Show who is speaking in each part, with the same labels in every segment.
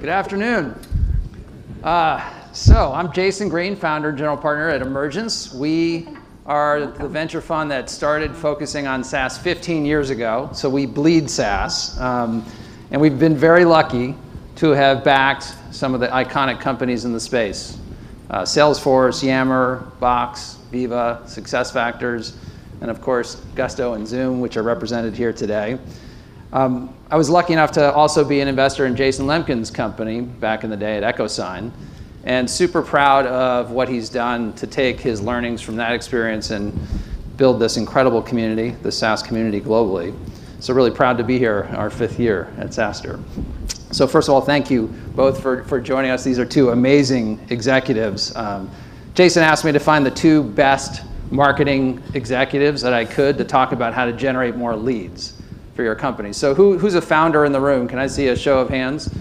Speaker 1: Good afternoon. So I'm Jason Green, founder and general partner at Emergence. We are the venture fund that started focusing on SaaS 15 years ago. So we bleed SaaS. And we've been very lucky to have backed some of the iconic companies in the space. Salesforce, Yammer, Box, Viva, SuccessFactors, and of course, Gusto and Zoom, which are represented here today. I was lucky enough to also be an investor in Jason Lemkin's company back in the day at EchoSign, and super proud of what he's done to take his learnings from that experience and build this incredible community, the SaaS community globally. So really proud to be here, our 5th year at SaaStr. So first of all, thank you both for joining us. These are two amazing executives. Jason asked me to find the 2 best marketing executives that I could to talk about how to generate more leads for your company. So who's a founder in the room? Can I see a show of hands?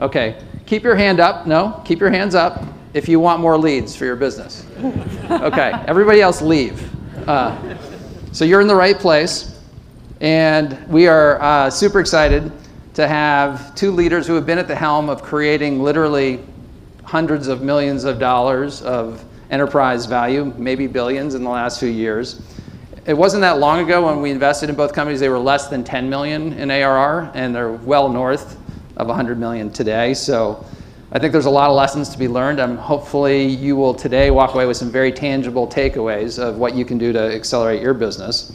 Speaker 1: Okay, keep your hand up. No, keep your hands up if you want more leads for your business. Okay, everybody else leave. So you're in the right place. And we are super excited to have 2 leaders who have been at the helm of creating literally hundreds of millions of dollars of enterprise value, maybe billions in the last few years. It wasn't that long ago when we invested in both companies, they were less than 10 million in ARR, and they're well north of 100 million today. So I think there's a lot of lessons to be learned. Hopefully you will today walk away with some very tangible takeaways of what you can do to accelerate your business.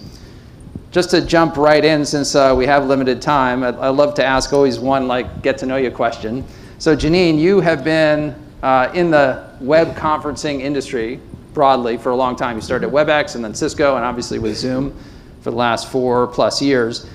Speaker 1: Just to jump right in, since we have limited time, I love to ask always one get to know you question. So Janine, you have been in the web conferencing industry broadly for a long time. You started at WebEx and then Cisco and obviously with Zoom for the last 4+ years.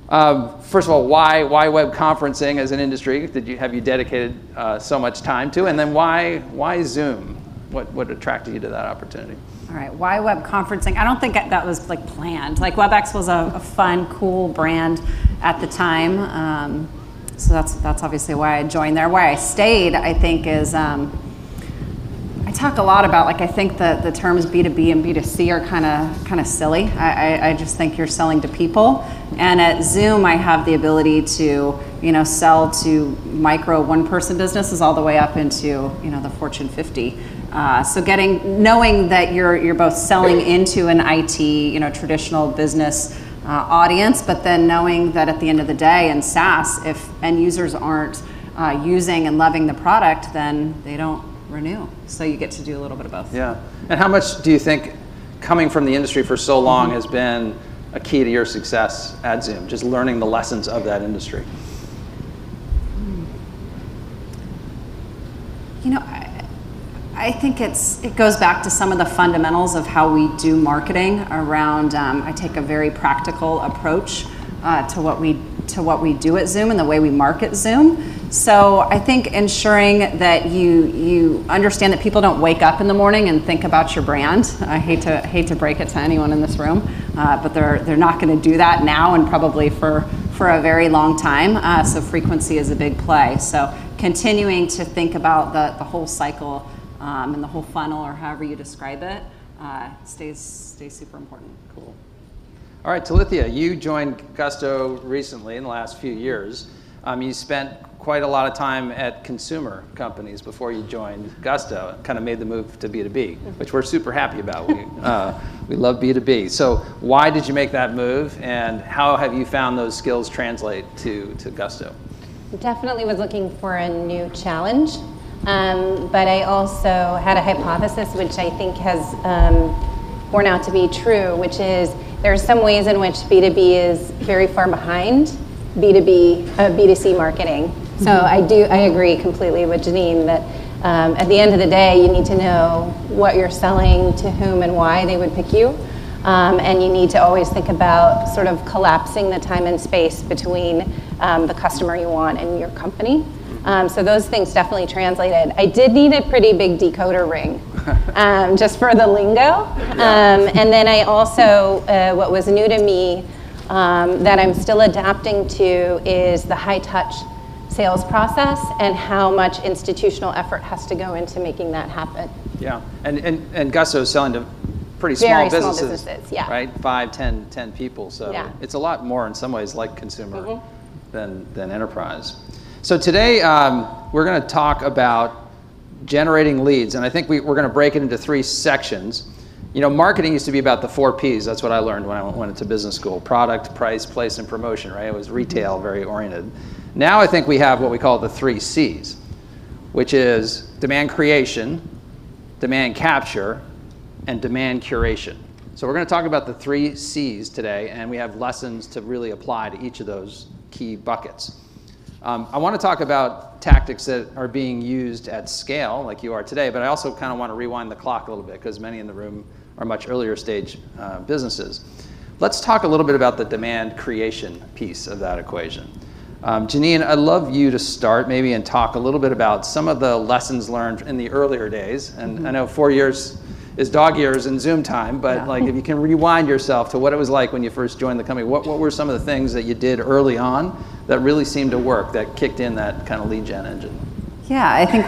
Speaker 1: First of all, why web conferencing as an industry? Have you dedicated so much time to? And then why Zoom? What attracted you to that opportunity?
Speaker 2: All right, why web conferencing? I don't think that was planned. WebEx was a fun, cool brand at the time. So that's obviously why I joined there. Why I stayed, I think, is I talk a lot about I think the terms B2B and B2C are kind of silly. I just think you're selling to people. And at Zoom, I have the ability to sell to micro 1-person businesses all the way up into the Fortune 50. So knowing that you're both selling into an IT traditional business audience, but then knowing that at the end of the day in SaaS, if end users aren't using and loving the product, then they don't renew. So you get to do a little bit of both.
Speaker 1: Yeah. And how much do you think coming from the industry for so long has been a key to your success at Zoom, just learning the lessons of that industry?
Speaker 2: I think it goes back to some of the fundamentals of how we do marketing around, I take a very practical approach to what we do at Zoom and the way we market Zoom. So I think ensuring that you understand that people don't wake up in the morning and think about your brand. I hate to break it to anyone in this room, but they're not going to do that now and probably for a very long time. So frequency is a big play. So continuing to think about the whole cycle and the whole funnel, or however you describe it, stays super important.
Speaker 1: Cool. All right, Tolithia, you joined Gusto recently in the last few years. You spent quite a lot of time at consumer companies before you joined Gusto, kind of made the move to B2B, which we're super happy about. We love B2B. So why did you make that move, and how have you found those skills translate to Gusto?
Speaker 3: Definitely was looking for a new challenge, but I also had a hypothesis which I think has borne out to be true, which is there are some ways in which B2B is very far behind B2C marketing. So I agree completely with Janine that at the end of the day, you need to know what you're selling, to whom and why they would pick you. And you need to always think about sort of collapsing the time and space between the customer you want and your company. So those things definitely translated. I did need a pretty big decoder ring, just for the lingo. And then I also, what was new to me that I'm still adapting to is the high touch sales process and how much institutional effort has to go into making that happen.
Speaker 1: Yeah, and Gusto is selling to pretty small businesses,
Speaker 3: yeah.
Speaker 1: Right? 5, 10 people. So yeah. It's a lot more in some ways like consumer than enterprise. So today we're going to talk about generating leads, and I think we're going to break it into 3 sections. You know, marketing used to be about the 4 Ps. That's what I learned when I went into business school: product, price, place, and promotion, right? It was retail, very oriented. Now I think we have what we call the 3 Cs, which is demand creation, demand capture, and demand curation. So we're going to talk about the 3 Cs today, and we have lessons to really apply to each of those key buckets. I want to talk about tactics that are being used at scale, like you are today, but I also kind of want to rewind the clock a little bit, because many in the room are much earlier stage businesses. Let's talk a little bit about the demand creation piece of that equation. Janine, I'd love you to start maybe and talk a little bit about some of the lessons learned in the earlier days. And I know 4 years is dog years in Zoom time, but like if you can rewind yourself to what it was like when you first joined the company, what were some of the things that you did early on that really seemed to work, that kicked in that kind of lead gen engine?
Speaker 2: Yeah, I think,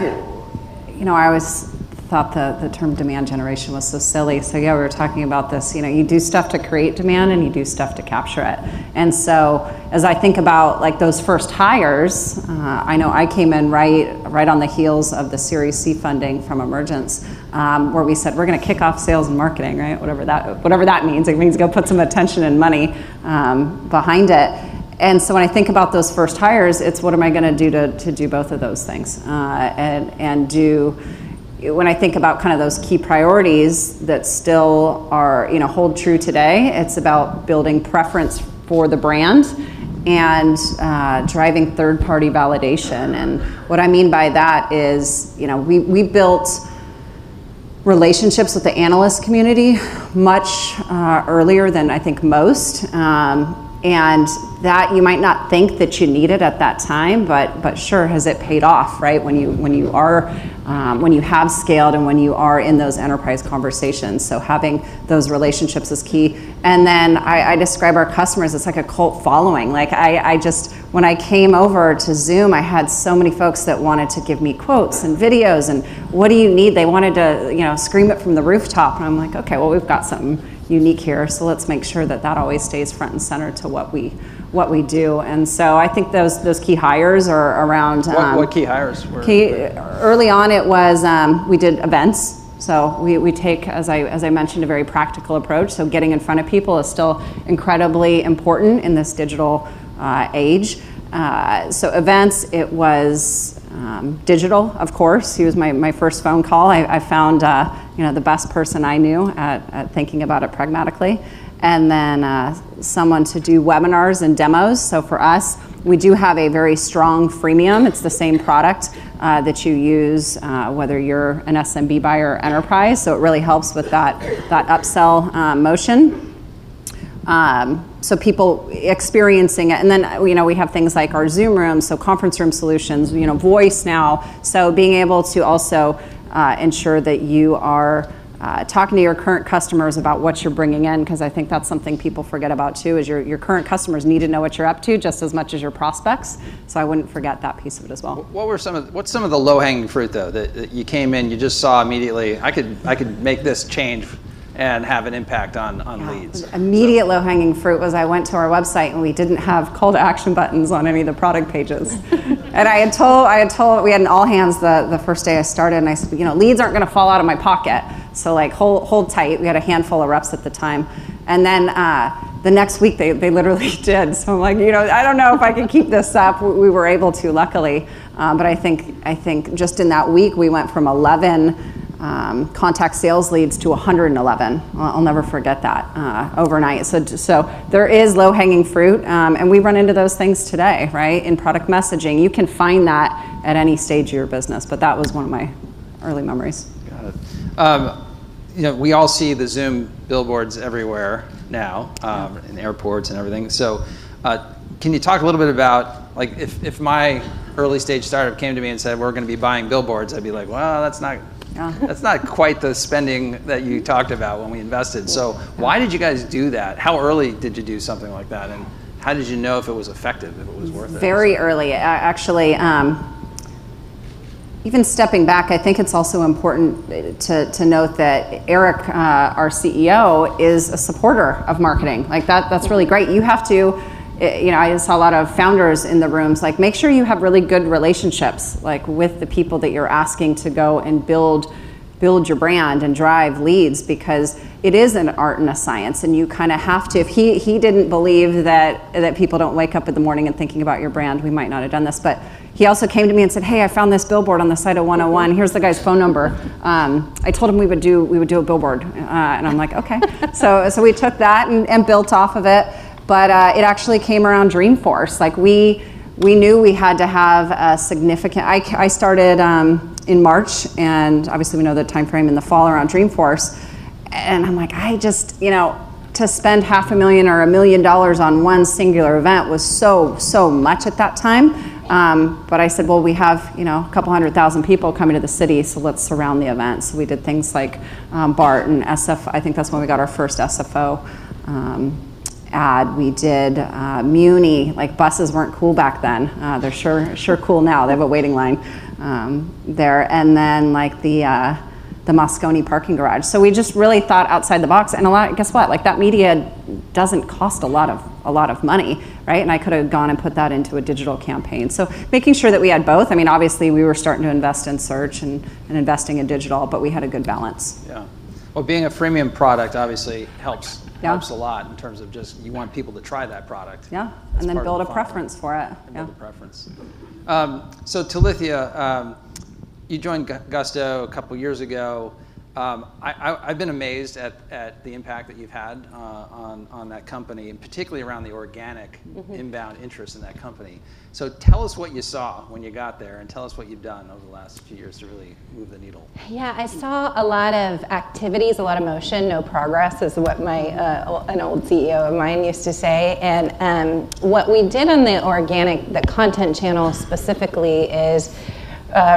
Speaker 2: you know, I always thought the term demand generation was so silly. So yeah, we were talking about this, you know, you do stuff to create demand and you do stuff to capture it. And so as I think about like those first hires, I know I came in right on the heels of the Series C funding from Emergence, where we said we're going to kick off sales and marketing, right? Whatever that means. It means go put some attention and money behind it. And so when I think about those first hires, it's what am I going to do to do both of those things, and do. When I think about kind of those key priorities that still are, you know, hold true today, it's about building preference for the brand and driving third-party validation. And what I mean by that is, you know, we built relationships with the analyst community much earlier than I think most. And that you might not think that you need it at that time, but sure has it paid off, right? When you have scaled and when you are in those enterprise conversations. So having those relationships is key. And then I describe our customers, it's like a cult following. Like I just, when I came over to Zoom, I had so many folks that wanted to give me quotes and videos and what do you need? They wanted to, you know, scream it from the rooftop. And I'm like, okay, well, we've got something unique here, so let's make sure that always stays front and center to what we do. And so I think those key hires are around.
Speaker 1: What key hires were?
Speaker 2: Early on, it was we did events. So we take, as I mentioned, a very practical approach. So getting in front of people is still incredibly important in this digital age. So events, it was digital, of course. He was my first phone call. I found you know, the best person I knew at thinking about it pragmatically. And then someone to do webinars and demos. So for us, we do have a very strong freemium. It's the same product that you use whether you're an SMB buyer or enterprise. So it really helps with that upsell motion. So people experiencing it. And then, you know, we have things like our Zoom rooms, so conference room solutions, you know, voice now. So being able to also ensure that you are talking to your current customers about what you're bringing in, because I think that's something people forget about too, is your current customers need to know what you're up to just as much as your prospects. So I wouldn't forget that piece of it as well.
Speaker 1: What's some of the low-hanging fruit though, that you came in, you just saw immediately, I could make this change and have an impact on leads?
Speaker 2: Immediate low-hanging fruit was I went to our website and we didn't have call to action buttons on any of the product pages. And I had told, we had an all hands the first day I started, and I said, you know, leads aren't going to fall out of my pocket. So like hold tight. We had a handful of reps at the time. And then the next week they literally did. So I'm like, you know, I don't know if I can keep this up. We were able to, luckily. But I think just in that week we went from 11 contact sales leads to 111. I'll never forget that overnight. So there is low-hanging fruit, and we run into those things today, right? In product messaging, you can find that at any stage of your business, but that was one of my early memories.
Speaker 1: Got it. You know, we all see the Zoom billboards everywhere now, in airports and everything. So can you talk a little bit about, like, if my early stage startup came to me and said, we're going to be buying billboards, I'd be like, well, that's not quite the spending that you talked about when we invested. So why did you guys do that? How early did you do something like that? And how did you know if it was effective, if it was worth it?
Speaker 2: Very early, actually. Even stepping back, I think it's also important to note that Eric, our CEO, is a supporter of marketing. Like that's really great. You have to, I saw a lot of founders in the rooms, like make sure you have really good relationships, like with the people that you're asking to go and build your brand and drive leads, because it is an art and a science, and you kind of have to. If he didn't believe that people don't wake up in the morning and thinking about your brand, we might not have done this. But he also came to me and said, hey, I found this billboard on the side of 101. Here's the guy's phone number. I told him we would do a billboard, and I'm like, okay. So we took that and built off of it. But it actually came around Dreamforce. Like we knew we had to have a significant. I started in March, and obviously we know the time frame in the fall around Dreamforce. And I'm like, I just, to spend $500,000 or $1 million on one singular event was so much at that time. But I said, well, we have, a couple 100,000 people coming to the city, so let's surround the event. So we did things like BART and SF. I think that's when we got our first SFO ad. We did Muni. Like, buses weren't cool back then. They're sure cool now. They have a waiting line there. And then like the Moscone parking garage. So we just really thought outside the box. And guess what? Like, that media doesn't cost a lot of money, right? And I could have gone and put that into a digital campaign. So making sure that we had both. I mean, obviously we were starting to invest in search and investing in digital, but we had a good balance.
Speaker 1: Yeah. Well, being a freemium product obviously helps
Speaker 2: Yeah.
Speaker 1: a lot in terms of just, you want people to try that product.
Speaker 2: Yeah,
Speaker 1: That's
Speaker 2: and then
Speaker 1: part of
Speaker 2: build
Speaker 1: the
Speaker 2: a
Speaker 1: fun,
Speaker 2: preference
Speaker 1: right?
Speaker 2: for it.
Speaker 1: And
Speaker 2: Yeah.
Speaker 1: build a preference. So Tolithia, you joined Gusto a couple years ago. I've been amazed at the impact that you've had on that company, and particularly around the organic inbound interest in that company. So tell us what you saw when you got there, and tell us what you've done over the last few years to really move the needle.
Speaker 3: Yeah, I saw a lot of activities, a lot of motion, no progress, is what an old CEO of mine used to say. And what we did on the content channel specifically is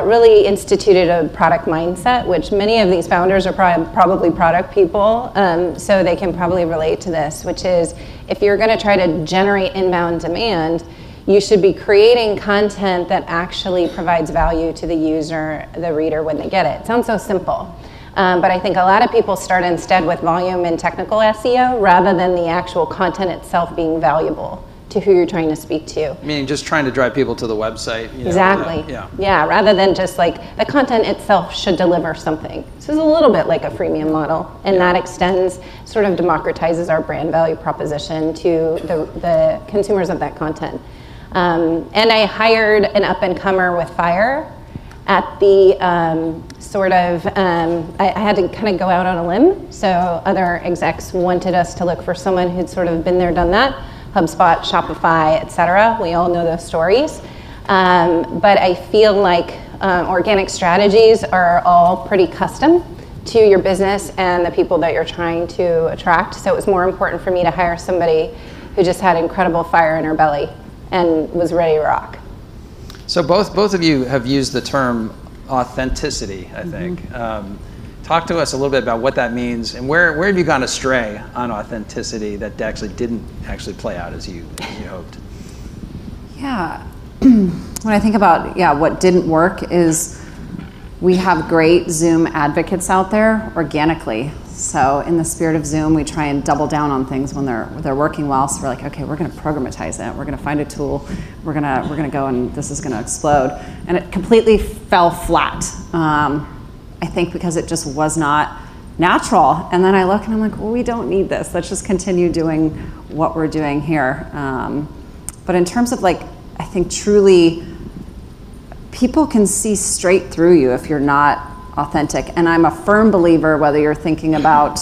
Speaker 3: really instituted a product mindset, which many of these founders are probably product people, so they can probably relate to this, which is, if you're going to try to generate inbound demand, you should be creating content that actually provides value to the user, the reader, when they get it. It sounds so simple, but I think a lot of people start instead with volume and technical SEO rather than the actual content itself being valuable to who you're trying to speak to.
Speaker 1: Meaning just trying to drive people to the website.
Speaker 3: Exactly. Yeah, rather than just like the content itself should deliver something. This is a little bit like a freemium model, and that extends, sort of democratizes our brand value proposition to the consumers of that content. And I hired an up-and-comer with Fire at the I had to kind of go out on a limb, so other execs wanted us to look for someone who'd sort of been there, done that. HubSpot, Shopify, etc. We all know those stories. But I feel like organic strategies are all pretty custom to your business and the people that you're trying to attract. So it was more important for me to hire somebody who just had incredible fire in her belly and was ready to rock.
Speaker 1: So both of you have used the term authenticity, I think. Talk to us a little bit about what that means, and where have you gone astray on authenticity that actually didn't play out as you hoped?
Speaker 2: Yeah, when I think about what didn't work is we have great Zoom advocates out there organically. So in the spirit of Zoom, we try and double down on things when they're working well. So we're like, okay, we're going to programatize it. We're going to find a tool. We're gonna go, and this is going to explode. And it completely fell flat. I think because it just was not natural. And then I look and I'm like, well, we don't need this. Let's just continue doing what we're doing here. But in terms of I think truly, people can see straight through you if you're not authentic. And I'm a firm believer, whether you're thinking about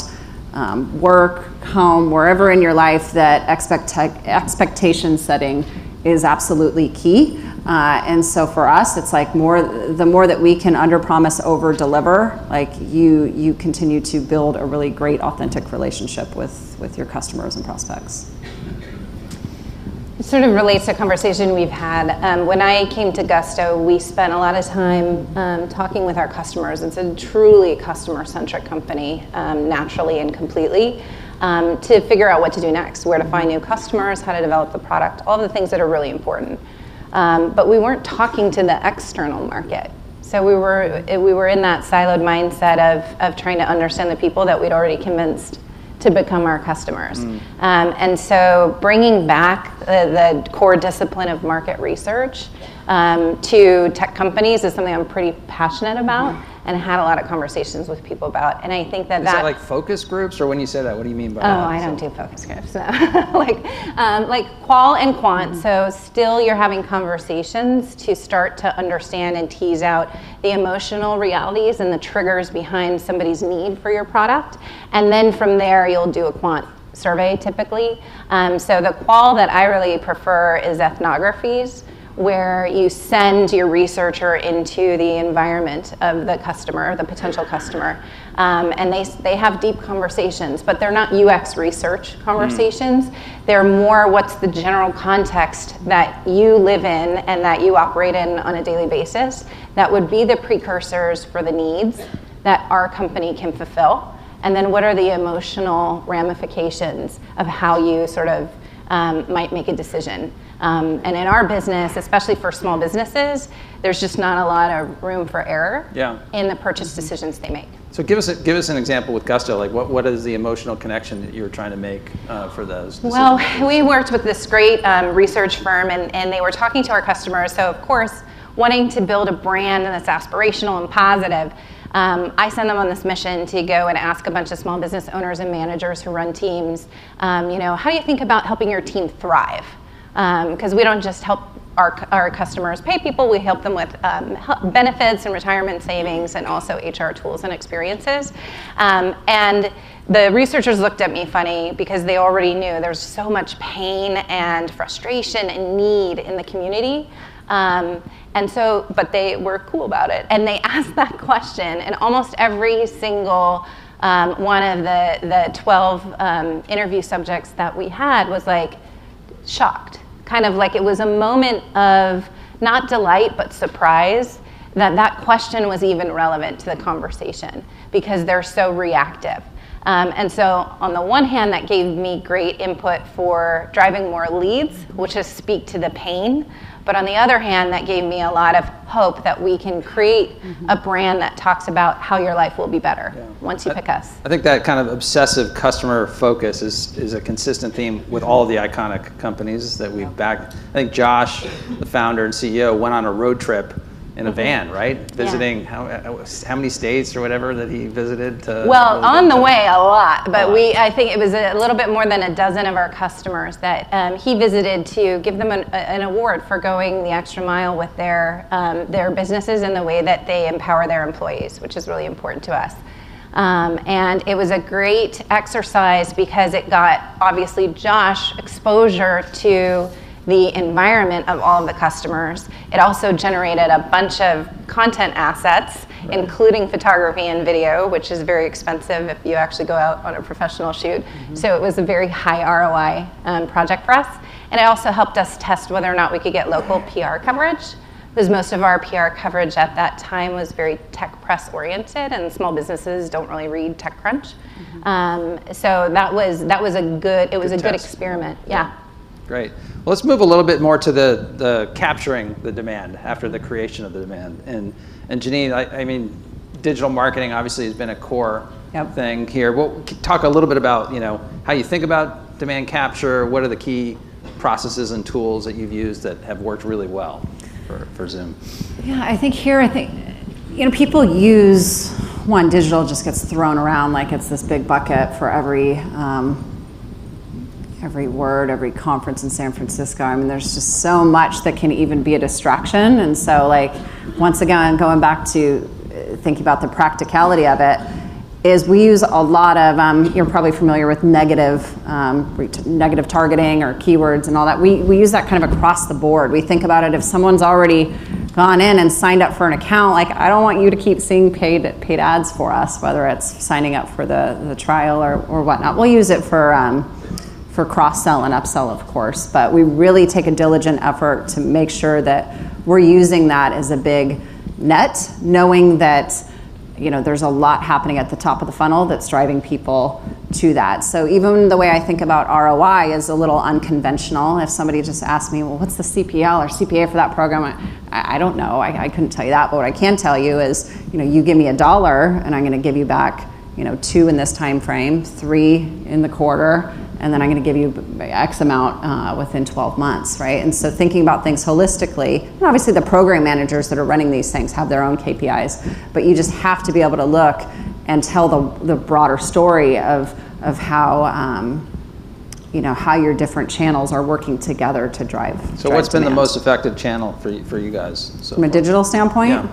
Speaker 2: work, home, wherever in your life, that expectation setting is absolutely key. And so for us, it's like the more that we can under-promise, over-deliver, you continue to build a really great, authentic relationship with your customers and prospects.
Speaker 3: It sort of relates to a conversation we've had. When I came to Gusto, we spent a lot of time talking with our customers. It's a truly customer-centric company, naturally and completely, to figure out what to do next, where to find new customers, how to develop the product, all the things that are really important. But we weren't talking to the external market. So we were in that siloed mindset of trying to understand the people that we'd already convinced to become our customers. And so bringing back the core discipline of market research to tech companies is something I'm pretty passionate about and had a lot of conversations with people about. And I think that
Speaker 1: Is that like focus groups, or when you say that, what do you mean by
Speaker 3: Oh,
Speaker 1: that?
Speaker 3: I don't do focus groups, no. like qual and quant. So still you're having conversations to start to understand and tease out the emotional realities and the triggers behind somebody's need for your product. And then from there, you'll do a quant survey typically. So the qual that I really prefer is ethnographies, where you send your researcher into the environment of the customer, the potential customer, and they have deep conversations, but they're not UX research conversations. They're more what's the general context that you live in and that you operate in on a daily basis that would be the precursors for the needs that our company can fulfill. And then what are the emotional ramifications of how you sort of might make a decision. And in our business, especially for small businesses, there's just not a lot of room for error in the purchase decisions they make.
Speaker 1: So give us an example with Gusto. Like what is the emotional connection that you were trying to make for those decisions?
Speaker 3: Well, we worked with this great research firm, and they were talking to our customers. So of course, wanting to build a brand that's aspirational and positive, I send them on this mission to go and ask a bunch of small business owners and managers who run teams, how do you think about helping your team thrive? Because we don't just help our customers pay people, we help them with benefits and retirement savings and also HR tools and experiences. And the researchers looked at me funny because they already knew there's so much pain and frustration and need in the community. And so, but they were cool about it. And they asked that question, and almost every single one of the 12 interview subjects that we had was like shocked. Kind of like it was a moment of not delight, but surprise that that question was even relevant to the conversation because they're so reactive. And so on the one hand, that gave me great input for driving more leads, which is speak to the pain. But on the other hand, that gave me a lot of hope that we can create a brand that talks about how your life will be better once you pick us.
Speaker 1: I think that kind of obsessive customer focus is a consistent theme with all of the iconic companies that we've backed. I think Josh, the founder and CEO, went on a road trip in a van, right? Visiting how many states or whatever that he visited?
Speaker 3: Well, on the way, a lot. But I think it was a little bit more than a dozen of our customers that he visited to give them an award for going the extra mile with their businesses and the way that they empower their employees, which is really important to us. And it was a great exercise because it got, obviously, Josh exposure to the environment of all of the customers. It also generated a bunch of content assets, including photography and video, which is very expensive if you actually go out on a professional shoot. So it was a very high ROI project for us. And it also helped us test whether or not we could get local PR coverage, because most of our PR coverage at that time was very tech press oriented, and small businesses don't really read TechCrunch. So that was a good experiment. Yeah.
Speaker 1: Great. Well, let's move a little bit more to the capturing the demand after the creation of the demand. And Janine, I mean, digital marketing obviously has been a core thing here. Well, talk a little bit about how you think about demand capture. What are the key processes and tools that you've used that have worked really well for Zoom?
Speaker 2: Yeah, I think people use digital just gets thrown around like it's this big bucket for every word, every conference in San Francisco. I mean, there's just so much that can even be a distraction. And so, once again, going back to thinking about the practicality of it, is we use a lot of, you're probably familiar with negative targeting or keywords and all that. We use that kind of across the board. We think about it if someone's already gone in and signed up for an account, I don't want you to keep seeing paid ads for us, whether it's signing up for the trial or whatnot. We'll use it for cross-sell and upsell, of course, but we really take a diligent effort to make sure that we're using that as a big net, knowing that there's a lot happening at the top of the funnel that's driving people to that. So even the way I think about ROI is a little unconventional. If somebody just asked me, well, what's the CPL or CPA for that program? I don't know. I couldn't tell you that, but what I can tell you is, you give me $1 and I'm going to give you back 2 in this time frame, 3 in the quarter, and then I'm going to give you X amount within 12 months, right? And so thinking about things holistically, and obviously the program managers that are running these things have their own KPIs, but you just have to be able to look and tell the broader story of how how your different channels are working together to drive.
Speaker 1: So what's been the most effective channel for you guys so
Speaker 2: from a
Speaker 1: far?
Speaker 2: digital standpoint?
Speaker 1: Yeah.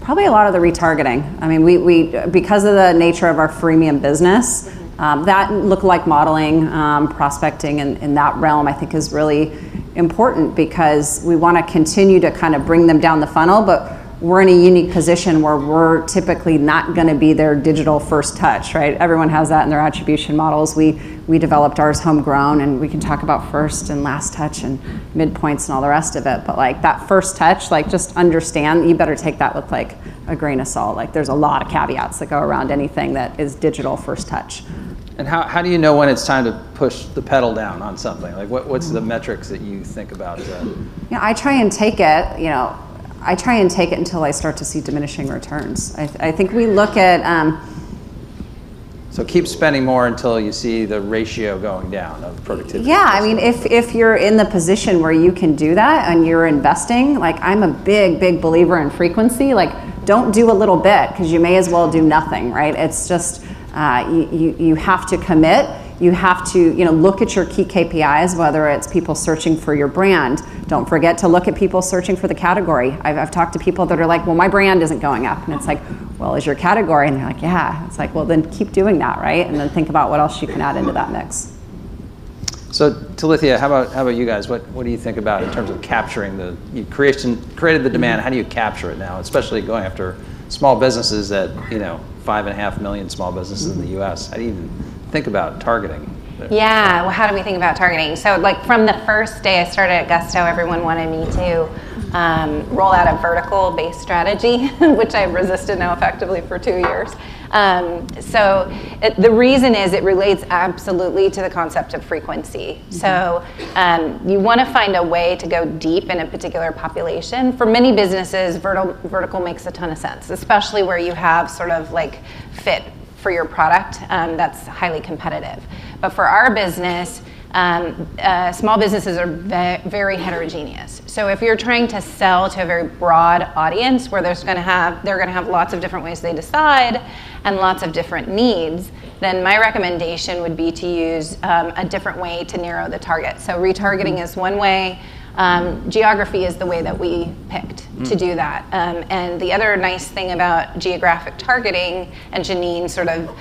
Speaker 2: Probably a lot of the retargeting. I mean, we because of the nature of our freemium business, that lookalike modeling, prospecting in that realm, I think is really important because we want to continue to kind of bring them down the funnel, but we're in a unique position where we're typically not going to be their digital first touch, right? Everyone has that in their attribution models. We developed ours homegrown, and we can talk about first and last touch and midpoints and all the rest of it. But like that first touch, like just understand, you better take that with like a grain of salt. Like there's a lot of caveats that go around anything that is digital first touch.
Speaker 1: And how do you know when it's time to push the pedal down on something? Like what's the metrics that you think about?
Speaker 2: I try and take it, I try and take it until I start to see diminishing returns. I think we look at...
Speaker 1: So keep spending more until you see the ratio going down of productivity.
Speaker 2: Yeah, I mean, if you're in the position where you can do that and you're investing, like I'm a big believer in frequency. Like don't do a little bit because you may as well do nothing, right? It's just, you have to commit. You have to, look at your key KPIs, whether it's people searching for your brand. Don't forget to look at people searching for the category. I've talked to people that are like, well, my brand isn't going up. And it's like, well, is your category? And they're like, yeah. It's like, well, then keep doing that, right? And then think about what else you can add into that mix.
Speaker 1: So, Tolithia, how about you guys? What do you think about in terms of capturing you created the demand? How do you capture it now, especially going after small businesses that, 5.5 million small businesses in the U.S.? How do you even think about targeting?
Speaker 3: Yeah, well, how do we think about targeting? So like from the first day I started at Gusto, everyone wanted me to roll out a vertical-based strategy, which I've resisted now effectively for 2 years. The reason is it relates absolutely to the concept of frequency. Mm-hmm. So you want to find a way to go deep in a particular population. For many businesses, vertical makes a ton of sense, especially where you have sort of like fit for your product that's highly competitive. But for our business, small businesses are very heterogeneous. So if you're trying to sell to a very broad audience where they're going to have lots of different ways they decide and lots of different needs, then my recommendation would be to use a different way to narrow the target. So retargeting is one way. Geography is the way that we picked to do that. And the other nice thing about geographic targeting, and Janine sort of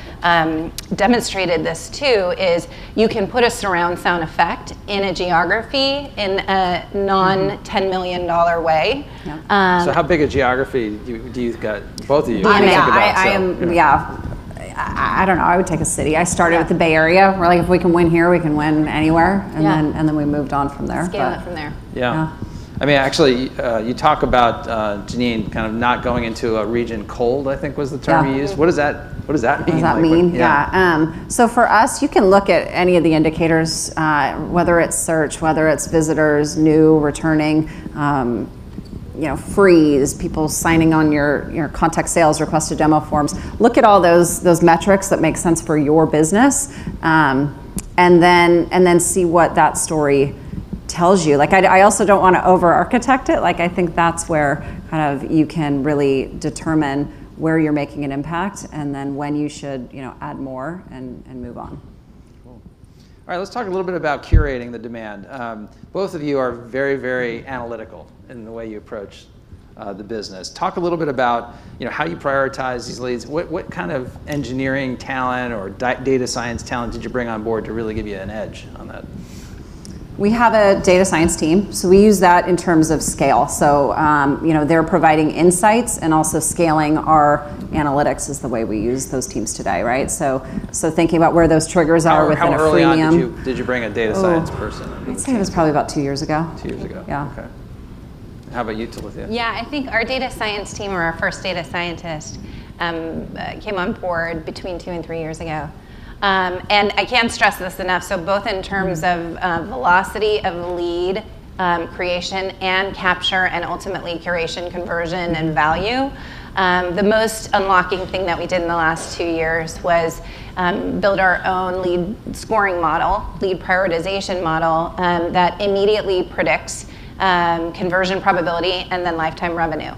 Speaker 3: demonstrated this too, is you can put a surround sound effect in a geography in a non-$10 million way. Yeah.
Speaker 1: So how big a geography do you got, both of you?
Speaker 2: I don't know. I would take a city. I started with the Bay Area. We're like, if we can win here, we can win anywhere, and then we moved on from there.
Speaker 3: Scale it from there.
Speaker 1: Yeah. I mean, actually, you talk about Janine kind of not going into a region cold, I think was the term you used. What does that mean?
Speaker 2: What does that mean? Yeah. So for us, you can look at any of the indicators, whether it's search, whether it's visitors, new, returning. Freeze, people signing on your contact sales request a demo forms. Look at all those metrics that make sense for your business, and then see what that story tells you. Like I also don't want to over-architect it. Like I think that's where kind of you can really determine where you're making an impact, and then when you should add more and move on.
Speaker 1: All right, let's talk a little bit about curating the demand. Both of you are very, very analytical in the way you approach the business. Talk a little bit about how you prioritize these leads. What kind of engineering talent or data science talent did you bring on board to really give you an edge on that?
Speaker 2: We have a data science team, so we use that in terms of scale. So, they're providing insights and also scaling our analytics is the way we use those teams today, right? So thinking about where those triggers are within a freemium.
Speaker 1: How early on did you bring a data science person?
Speaker 2: I'd say it was probably about 2 years ago.
Speaker 1: 2 years ago.
Speaker 2: Yeah.
Speaker 1: Okay. How about you, Tolithia?
Speaker 3: Yeah, I think our data science team, or our first data scientist, came on board between 2 and 3 years ago. And I can't stress this enough, so both in terms of velocity of lead creation and capture, and ultimately curation, conversion, and value, The most unlocking thing that we did in the last 2 years was build our own lead scoring model, lead prioritization model that immediately predicts conversion probability and then lifetime revenue.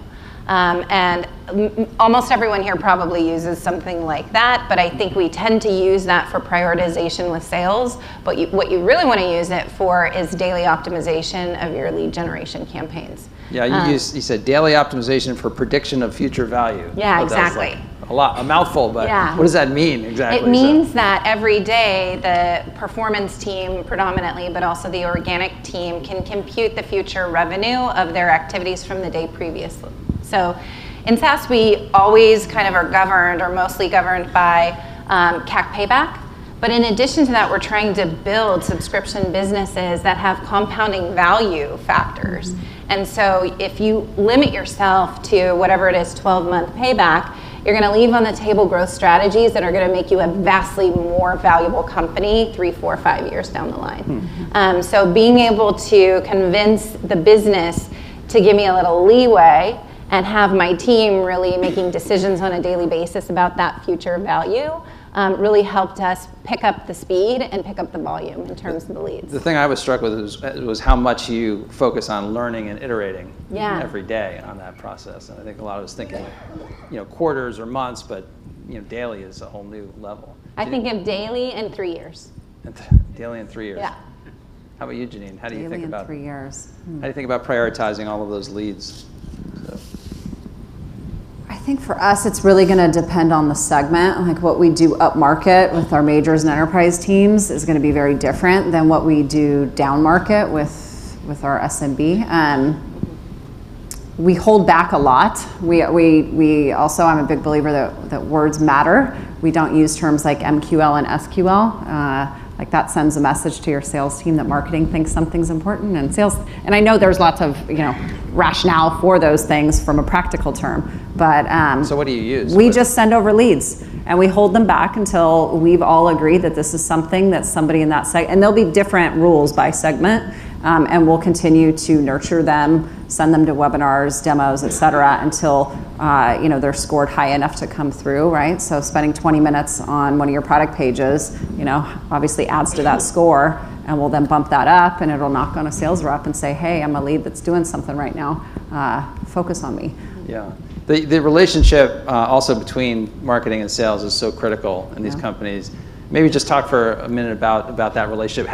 Speaker 3: And almost everyone here probably uses something like that, but I think we tend to use that for prioritization with sales. But what you really want to use it for is daily optimization of your lead generation campaigns.
Speaker 1: Yeah, you said daily optimization for prediction of future value.
Speaker 3: Yeah, exactly.
Speaker 1: A mouthful, but what does that mean exactly?
Speaker 3: It means that every day the performance team predominantly, but also the organic team can compute the future revenue of their activities from the day previously. So in SaaS, we always kind of are governed or mostly governed by CAC payback. But in addition to that, we're trying to build subscription businesses that have compounding value factors. Mm-hmm. And so if you limit yourself to whatever it is, 12-month payback, you're going to leave on the table growth strategies that are going to make you a vastly more valuable company 3, 4, 5 years down the line. Mm-hmm. So being able to convince the business to give me a little leeway and have my team really making decisions on a daily basis about that future value really helped us pick up the speed and pick up the volume in terms of the leads.
Speaker 1: The thing I was struck with was how much you focus on learning and iterating every day on that process. And I think a lot of us thinking, quarters or months, but daily is a whole new level.
Speaker 3: I think of daily and 3 years.
Speaker 1: Daily in 3 years.
Speaker 3: Yeah.
Speaker 1: How about you, Janine? How do you think
Speaker 2: Daily
Speaker 1: about
Speaker 2: in 3 years?
Speaker 1: How do you think about prioritizing all of those leads?
Speaker 2: I think for us, it's really going to depend on the segment. Like what we do up market with our majors and enterprise teams is going to be very different than what we do down market with our SMB. We hold back a lot. We also, I'm a big believer that words matter. We don't use terms like MQL and SQL. Like that sends a message to your sales team that marketing thinks something's important, and I know there's lots of rationale for those things from a practical term, but
Speaker 1: so what do you use?
Speaker 2: We just send over leads and we hold them back until we've all agreed that this is something that somebody in that segment, and there'll be different rules by segment, and we'll continue to nurture them, send them to webinars, demos, et cetera, until they're scored high enough to come through, right? So spending 20 minutes on one of your product pages, obviously adds to that score, and we'll then bump that up, and it'll knock on a sales rep and say, hey, I'm a lead that's doing something right now. Focus on me.
Speaker 1: Yeah. The relationship also between marketing and sales is so critical in these companies. Maybe just talk for a minute about that relationship.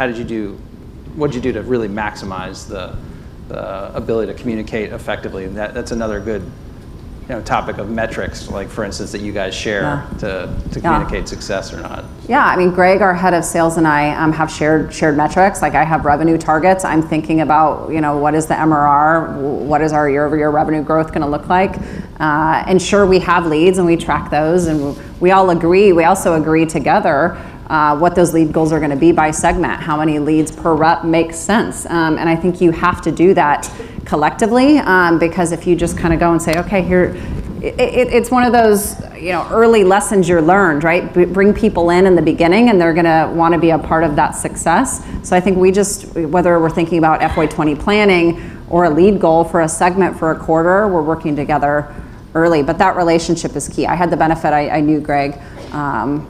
Speaker 1: What did you do to really maximize the ability to communicate effectively? And that's another good topic of metrics, like for instance, that you guys share to communicate success or not.
Speaker 2: Yeah, I mean, Greg, our head of sales, and I have shared metrics. Like I have revenue targets. I'm thinking about, what is the MRR? What is our year-over-year revenue growth going to look like? And sure, we have leads and we track those, and we all agree. We also agree together what those lead goals are going to be by segment. How many leads per rep makes sense? And I think you have to do that collectively, because if you just kind of go and say, okay, here, it's one of those early lessons you're learned, right? Bring people in the beginning, and they're going to want to be a part of that success. So I think whether we're thinking about FY20 planning or a lead goal for a segment for a quarter, we're working together early. But that relationship is key. I had the benefit, I knew Greg from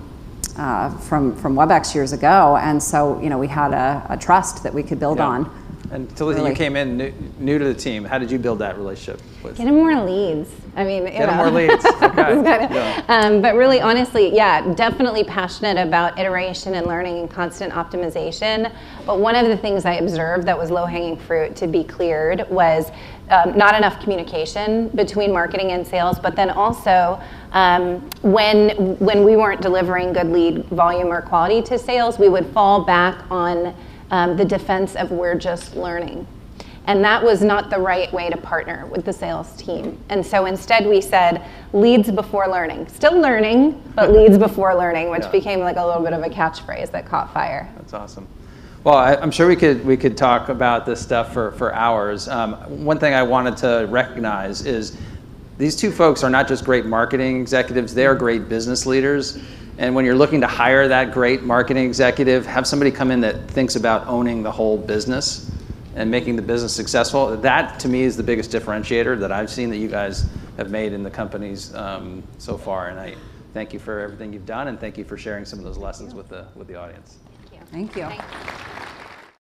Speaker 2: WebEx years ago, and so we had a trust that we could build on.
Speaker 1: And Tolithia, you came in new to the team. How did you build that relationship with?
Speaker 3: Get him more leads. I mean,
Speaker 1: get him more leads. Okay.
Speaker 3: But really, honestly, definitely passionate about iteration and learning and constant optimization. But one of the things I observed that was low-hanging fruit to be cleared was not enough communication between marketing and sales. But then also, when we weren't delivering good lead volume or quality to sales, we would fall back on the defense of we're just learning. And that was not the right way to partner with the sales team. And so instead we said leads before learning. Still learning, but leads before learning, which became like a little bit of a catchphrase that caught fire.
Speaker 1: That's awesome. Well, I'm sure we could talk about this stuff for hours. One thing I wanted to recognize is these two folks are not just great marketing executives, they are great business leaders. And when you're looking to hire that great marketing executive, have somebody come in that thinks about owning the whole business and making the business successful. That, to me, is the biggest differentiator that I've seen that you guys have made in the companies so far. And I thank you for everything you've done, and thank you for sharing some of those lessons with the audience.
Speaker 3: Thank you.
Speaker 2: Thank you.